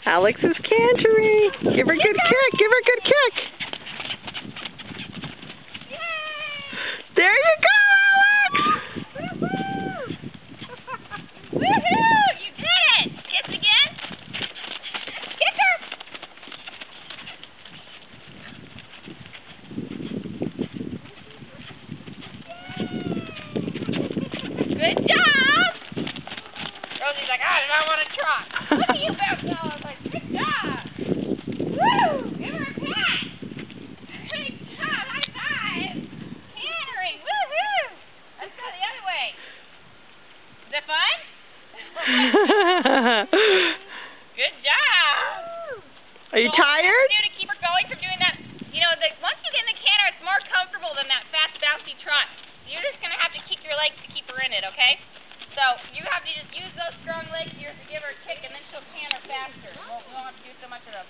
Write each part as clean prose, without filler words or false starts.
Alex is cantering. Give her a good kick. Give her a good kick. There you go, Alex! Woohoo! You did it! Kiss again. Kick her! Good job! Rosie's like, I do not want to trot. Look at you, Belle. I was like, good job! Woo! Give her a pat! Good job! High five! Cantering! Woohoo! Let's go the other way. Is that fun? Good job! Are you tired? To keep her going from doing that, you know, once you get in the canter, it's more comfortable than that fast, bouncy trot. You're just going to have to kick your legs to keep her in it, okay? So you have to just use those strong legs of yours to give her a kick, and then she'll canter faster. We won't have to do so much of the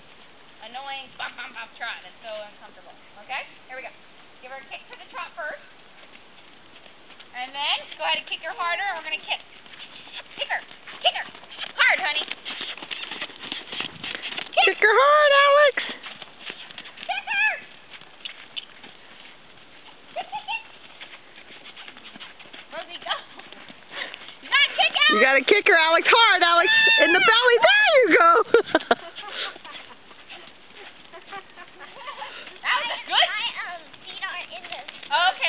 annoying bump, bump, bump trot. It's so uncomfortable. Okay? Here we go. Give her a kick for the trot first. And then go ahead and kick her harder, and we're going to kick. Kick her. Kick her. Hard, honey. Kick her hard, Alex! Kick her! Kick, kick, kick. Rosie, go. You got to kick, Alex. You gotta kick her, Alex, hard, Alex! In the belly, there you go! That was good. My feet are in this. Okay.